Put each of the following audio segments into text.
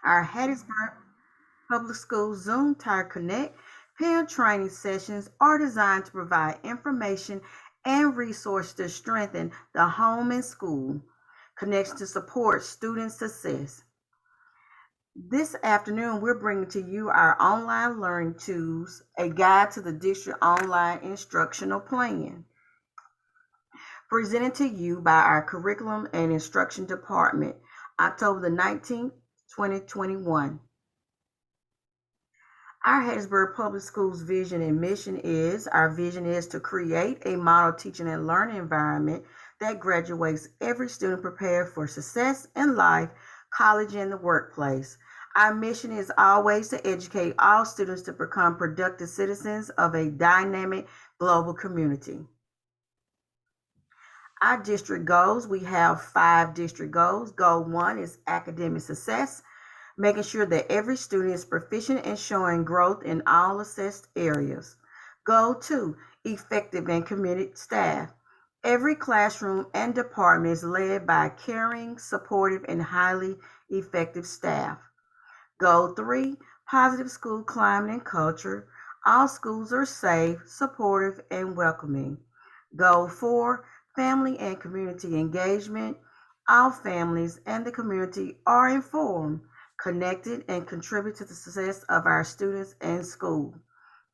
Our Hattiesburg Public Schools Zoom Tire Connect parent training sessions are designed to provide information and resources to strengthen the home and school connection to support student success. This afternoon, we're bringing to you our online learning tools, a guide to the district online instructional plan, presented to you by our Curriculum and Instruction Department, October the 19th, 2021. Our Hattiesburg Public Schools vision and mission is, our vision is to create a model teaching and learning environment that graduates every student prepared for success in life, college, and the workplace. Our mission is always to educate all students to become productive citizens of a dynamic global community. Our district goals, we have 5 district goals. Goal 1 is academic success, making sure that every student is proficient and showing growth in all assessed areas. Goal 2, effective and committed staff. Every classroom and department is led by caring, supportive, and highly effective staff. Goal 3, positive school climate and culture. All schools are safe, supportive, and welcoming. Goal 4, family and community engagement. All families and the community are informed, connected, and contribute to the success of our students and school.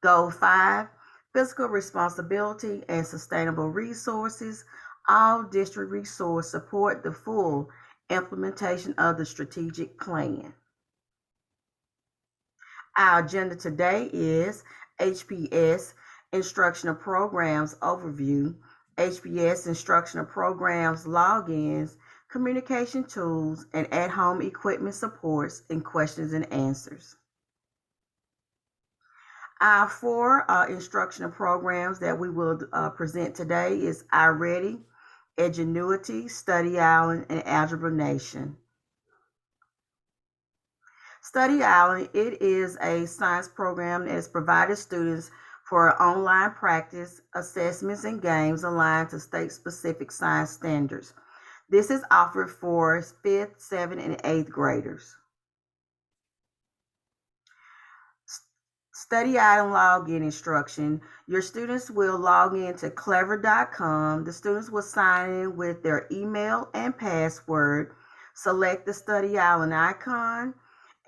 Goal 5, fiscal responsibility and sustainable resources. All district resources support the full implementation of the strategic plan. Our agenda today is HPS Instructional Programs Overview, HPS Instructional Programs Logins, Communication Tools, and at-home equipment supports and questions and answers. Our 4 instructional programs that we will present today is iReady, Edgenuity, Study Island, and Algebra Nation. Study Island, it is a science program that is provided students for online practice, assessments, and games aligned to state-specific science standards. This is offered for 5th, 7th, and 8th graders. Study Island login instruction. Your students will log in to clever.com. The students will sign in with their email and password. Select the Study Island icon,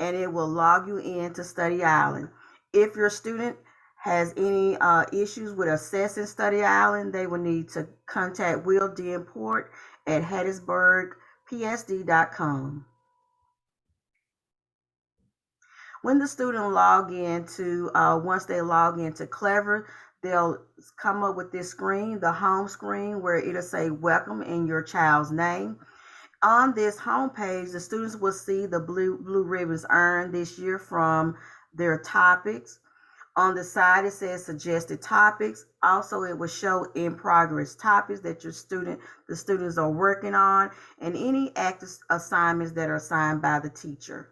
and it will log you in to Study Island. If your student has any issues with accessing Study Island, they will need to contact Will Denport at hattiesburgpsd.com. When the student once they log into Clever, they'll come up with this screen, the home screen, where it'll say welcome in your child's name. On this home page, the students will see the blue ribbons earned this year from their topics. On the side, it says suggested topics. Also, it will show in progress topics that the students are working on, and any active assignments that are assigned by the teacher.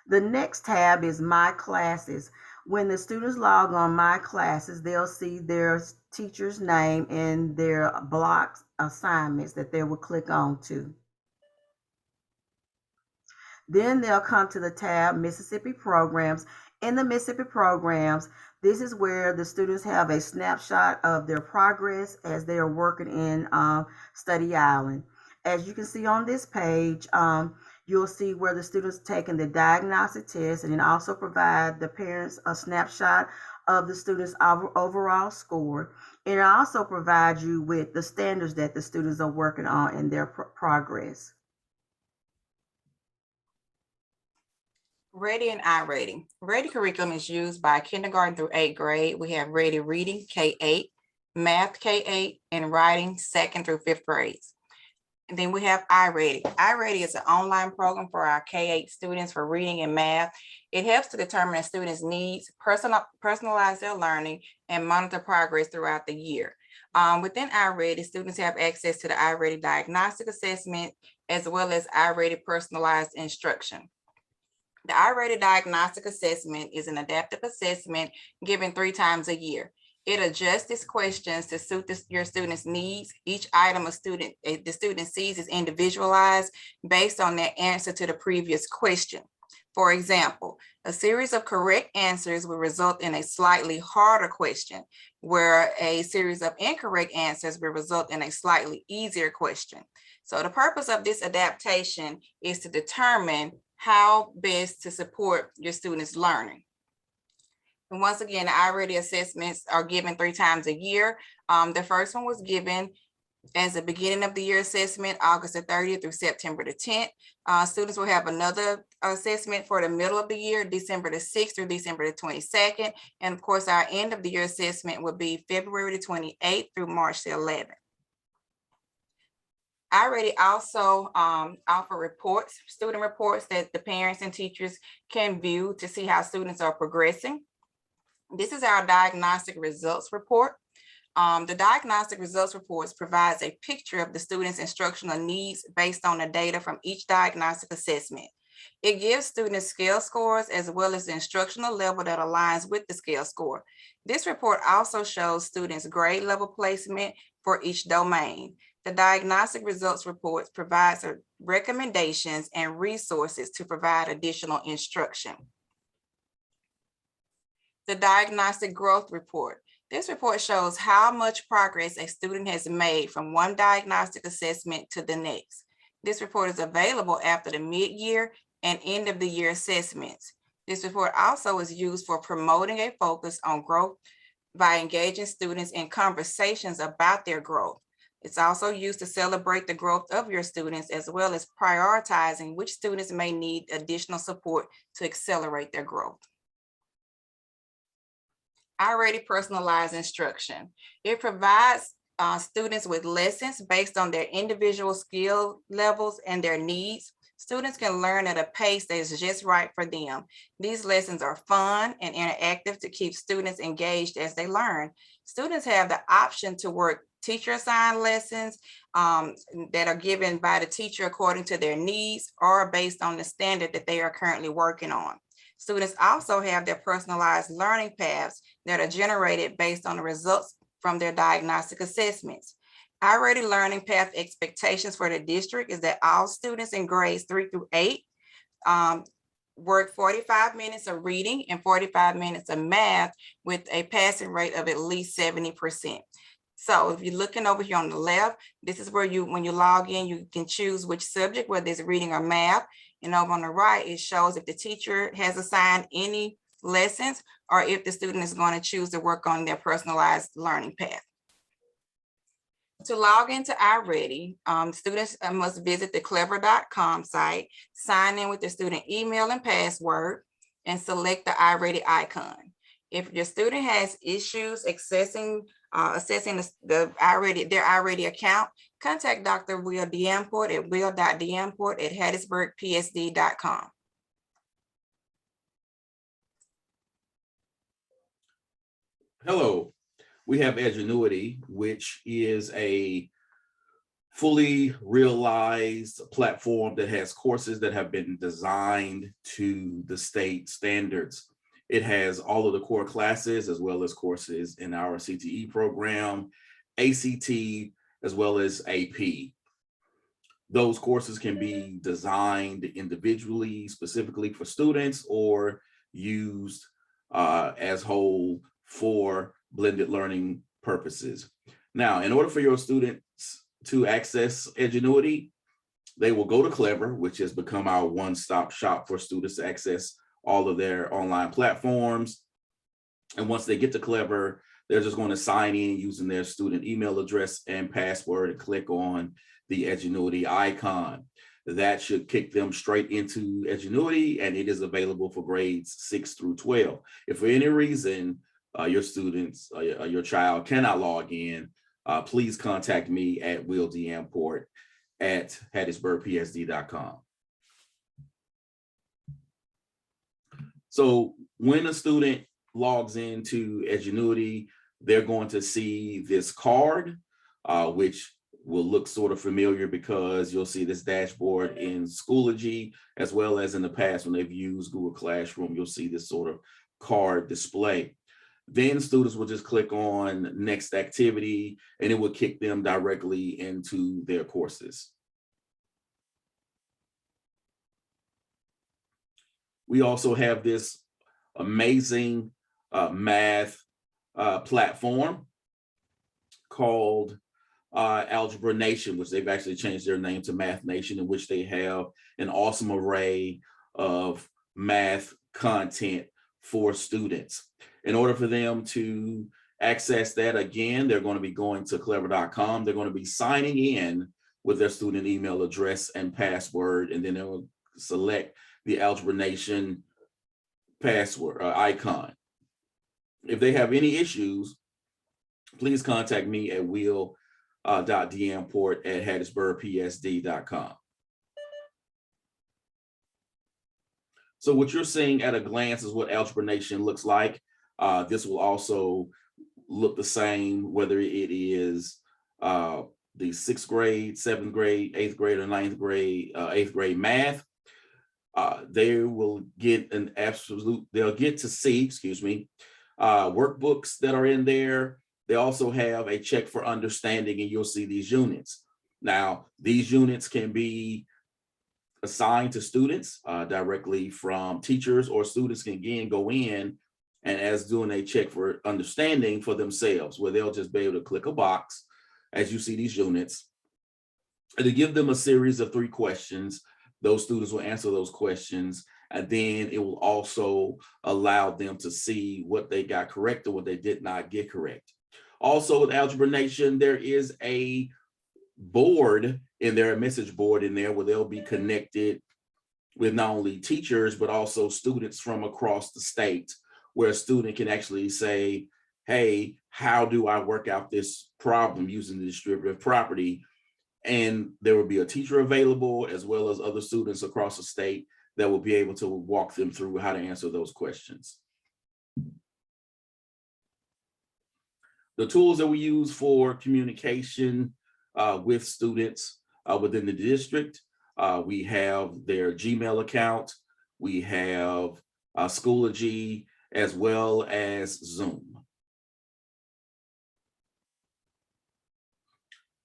The next tab is My Classes. When the students log on My Classes, they'll see their teacher's name and their blocks assignments that they will click on to. Then they'll come to the tab Mississippi Programs. In the Mississippi Programs, this is where the students have a snapshot of their progress as they are working in Study Island. As you can see on this page, you'll see where the students taking the diagnostic test, and then also provide the parents a snapshot of the students' overall score. It also provides you with the standards that the students are working on in their progress. Ready and iReady. Ready curriculum is used by kindergarten through 8th grade. We have Ready Reading, K-8, Math, K-8, and Writing, 2nd through 5th grades. And then we have iReady. iReady is an online program for our K-8 students for reading and math. It helps to determine a student's needs, personalize their learning, and monitor progress throughout the year. Within iReady, students have access to the iReady Diagnostic Assessment, as well as iReady Personalized Instruction. The iReady Diagnostic Assessment is an adaptive assessment given 3 times a year. It adjusts its questions to suit your student's needs. Each item the student sees is individualized based on their answer to the previous question. For example, a series of correct answers will result in a slightly harder question, where a series of incorrect answers will result in a slightly easier question. So the purpose of this adaptation is to determine how best to support your students' learning. And once again, the I-Ready assessments are given 3 times a year. The first one was given as a beginning of the year assessment, August the 30th through September the 10th. Students will have another assessment for the middle of the year, December the 6th through December the 22nd. And of course, our end of the year assessment will be February the 28th through March the 11th. I-Ready also offer reports, student reports that the parents and teachers can view to see how students are progressing. This is our diagnostic results report. The diagnostic results reports provides a picture of the student's instructional needs based on the data from each diagnostic assessment. It gives students scale scores as well as the instructional level that aligns with the scale score. This report also shows students' grade level placement for each domain. The diagnostic results reports provides recommendations and resources to provide additional instruction. The diagnostic growth report. This report shows how much progress a student has made from one diagnostic assessment to the next. This report is available after the mid-year and end of the year assessments. This report also is used for promoting a focus on growth by engaging students in conversations about their growth. It's also used to celebrate the growth of your students as well as prioritizing which students may need additional support to accelerate their growth. I-Ready personalized instruction. It provides students with lessons based on their individual skill levels and their needs. Students can learn at a pace that is just right for them. These lessons are fun and interactive to keep students engaged as they learn. Students have the option to work teacher-assigned lessons that are given by the teacher according to their needs or based on the standard that they are currently working on. Students also have their personalized learning paths that are generated based on the results from their diagnostic assessments. I-Ready learning path expectations for the district is that all students in grades 3 through 8 work 45 minutes of reading and 45 minutes of math with a passing rate of at least 70%. So if you're looking over here on the left, this is where when you log in, you can choose which subject, whether it's reading or math. And over on the right, it shows if the teacher has assigned any lessons or if the student is going to choose to work on their personalized learning path. To log into I-Ready, students must visit the clever.com site, sign in with the student email and password, and select the I-Ready icon. If your student has issues assessing their I-Ready account, contact Dr. Will D'Amport at will.d'Amport@hattiesburgpsd.com. Hello, we have Edgenuity, which is a fully realized platform that has courses that have been designed to the state standards. It has all of the core classes as well as courses in our CTE program, ACT, as well as AP. Those courses can be designed individually, specifically for students, or used as whole for blended learning purposes. Now, in order for your students to access Edgenuity, they will go to Clever, which has become our one-stop shop for students to access all of their online platforms. And once they get to Clever, they're just going to sign in using their student email address and password and click on the Edgenuity icon. That should kick them straight into Edgenuity, and it is available for grades 6 through 12. If for any reason your students, your child cannot log in, please contact me at willdmport@hattiesburgpsd.com. So when a student logs into Edgenuity, they're going to see this card, which will look sort of familiar because you'll see this dashboard in Schoology, as well as in the past when they've used Google Classroom, you'll see this sort of card display. Then students will just click on next activity and it will kick them directly into their courses. We also have this amazing math platform called Algebra Nation, which they've actually changed their name to Math Nation, in which they have an awesome array of math content for students. In order for them to access that, again, they're going to be going to clever.com. They're going to be signing in with their student email address and password, and then they'll select the Algebra Nation password icon. If they have any issues, please contact me at will.dmport@hattiesburgpsd.com. So what you're seeing at a glance is what Algebra Nation looks like. This will also look the same, whether it is the 6th grade, 7th grade, 8th grade, or 9th grade, 8th grade math. They will get they'll get to see, workbooks that are in there. They also have a check for understanding, and you'll see these units. Now, these units can be assigned to students directly from teachers, or students can again go in and as doing a check for understanding for themselves, where they'll just be able to click a box as you see these units, and to give them a series of 3 questions. Those students will answer those questions, and then it will also allow them to see what they got correct or what they did not get correct. Also with Algebra Nation, there is a board in there, a message board in there, where they'll be connected with not only teachers, but also students from across the state, where a student can actually say, hey, how do I work out this problem using the distributive property? And there will be a teacher available, as well as other students across the state that will be able to walk them through how to answer those questions. The tools that we use for communication with students within the district, we have their Gmail account, we have Schoology, as well as Zoom.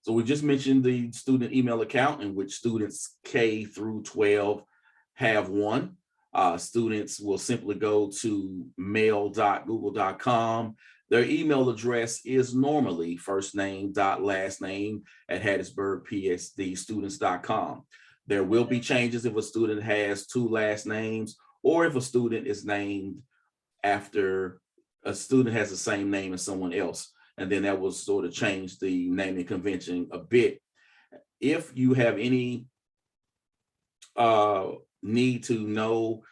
So we just mentioned the student email account, in which students K through 12 have one. Students will simply go to mail.google.com. Their email address is normally firstname.lastname@hattiesburgpsdstudents.com. There will be changes if a student has 2 last names, or if a student is named after a student has the same name as someone else. And then that will sort of change the naming convention a bit. If you have any need to know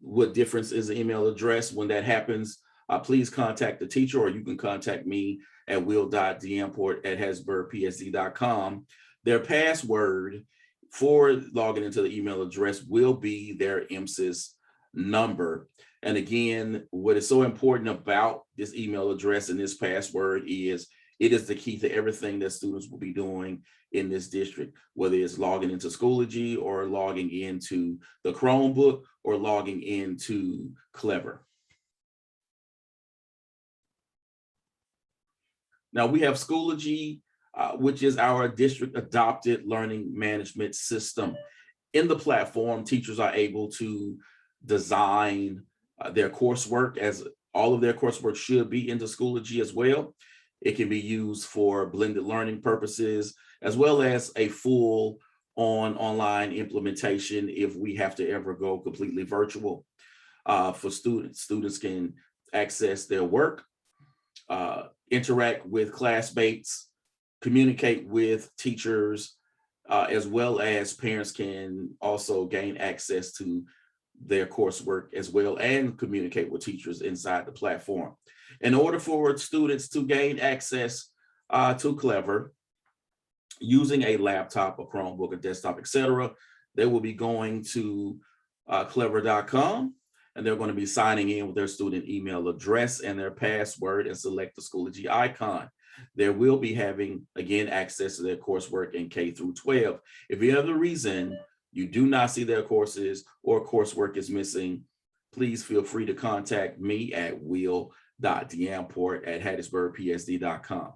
what difference is the email address when that happens, please contact the teacher, or you can contact me at will.dmport@hattiesburgpsd.com. Their password for logging into the email address will be their MSIS number. And again, what is so important about this email address and this password is it is the key to everything that students will be doing in this district, whether it's logging into Schoology, or logging into the Chromebook, or logging into Clever. Now we have Schoology, which is our district adopted learning management system. In the platform, teachers are able to design their coursework, as all of their coursework should be into Schoology as well. It can be used for blended learning purposes, as well as a full online implementation if we have to ever go completely virtual. For students can access their work, interact with classmates, communicate with teachers, as well as parents can also gain access to their coursework as well, and communicate with teachers inside the platform. In order for students to gain access to Clever using a laptop, a Chromebook, a desktop, etc., they will be going to clever.com, and they're going to be signing in with their student email address and their password, and select the Schoology icon. They will be having, again, access to their coursework in K through 12. If you have the reason you do not see their courses, or coursework is missing, please feel free to contact me at will hattiesburgpsd.com.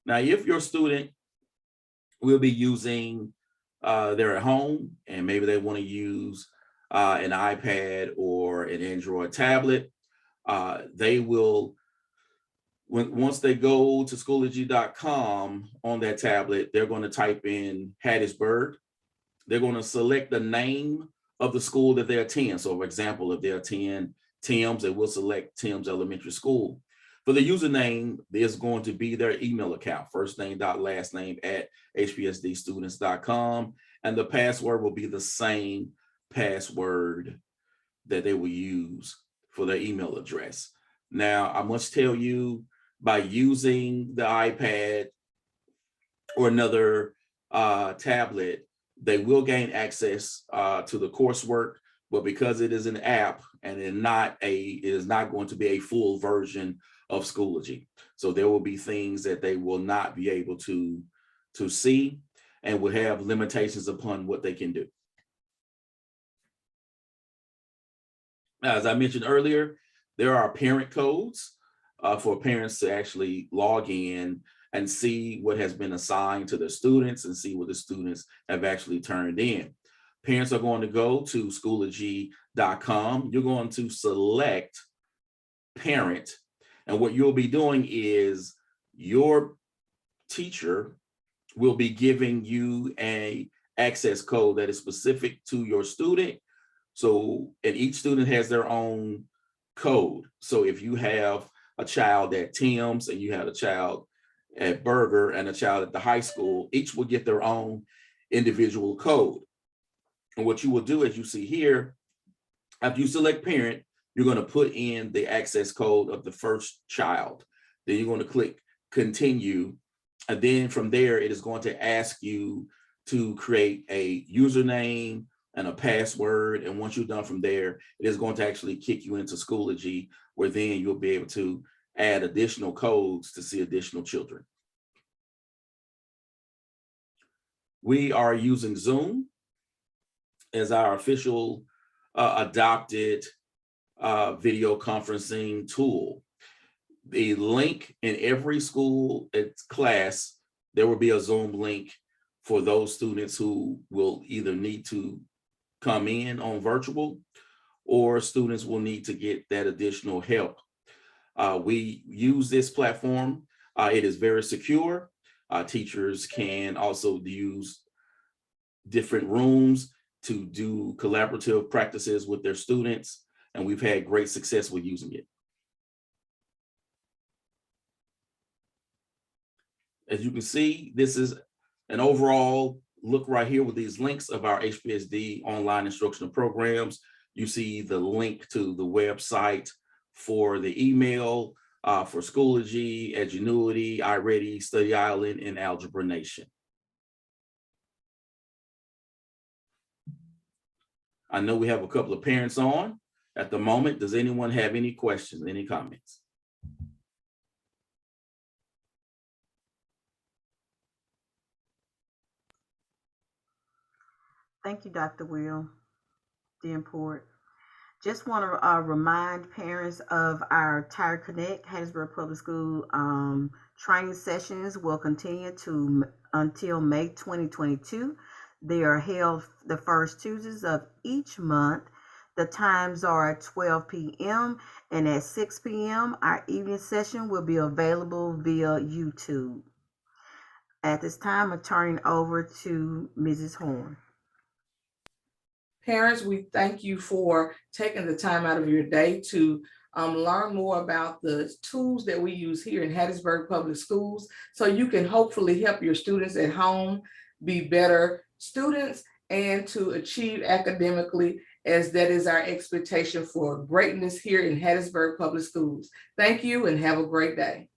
Now, if your student will be using, they're at home and maybe they want to use an iPad or an Android tablet, they will, once they go to Schoology.com on that tablet, they're going to type in Hattiesburg. They're going to select the name of the school that they attend. So, for example, if they attend Tim's, they will select Tim's Elementary School. For the username, there's going to be their email account, first name dot last name at hpsdstudents.com. And the password will be the same password that they will use for their email address. Now, I must tell you, by using the iPad or another tablet, they will gain access to the coursework, but because it is an app and it is not going to be a full version of Schoology. So there will be things that they will not be able to see and will have limitations upon what they can do. As I mentioned earlier, there are parent codes for parents to actually log in and see what has been assigned to their students and see what the students have actually turned in. Parents are going to go to Schoology.com. You're going to select parent. And what you'll be doing is your teacher will be giving you an access code that is specific to your student. So, and each student has their own code. So if you have a child at Tim's and you have a child at Berger and a child at the high school, each will get their own individual code. And what you will do, as you see here, after you select parent, you're going to put in the access code of the first child. Then you're going to click continue. And then from there, it is going to ask you to create a username and a password. And once you're done from there, it is going to actually kick you into Schoology, where then you'll be able to add additional codes to see additional children. We are using Zoom as our official adopted video conferencing tool. The link in every school class, there will be a Zoom link for those students who will either need to come in on virtual or students will need to get that additional help. We use this platform. It is very secure. Teachers can also use different rooms to do collaborative practices with their students, and we've had great success with using it. As you can see, this is an overall look right here with these links of our HPSD online instructional programs. You see the link to the website for the email for Schoology, Edgenuity, iReady, Study Island, and Algebra Nation. I know we have a couple of parents on at the moment. Does anyone have any questions, any comments? Thank you, Dr. Will Denport. Just want to remind parents of our Tire Connect Hattiesburg Public School training sessions will continue until May 2022. They are held the first Tuesdays of each month. The times are at 12 p.m. and at 6 p.m. Our evening session will be available via YouTube. At this time, I'm turning over to Mrs. Horn. Parents, we thank you for taking the time out of your day to learn more about the tools that we use here in Hattiesburg Public Schools, so you can hopefully help your students at home be better students and to achieve academically, as that is our expectation for greatness here in Hattiesburg Public Schools. Thank you and have a great day.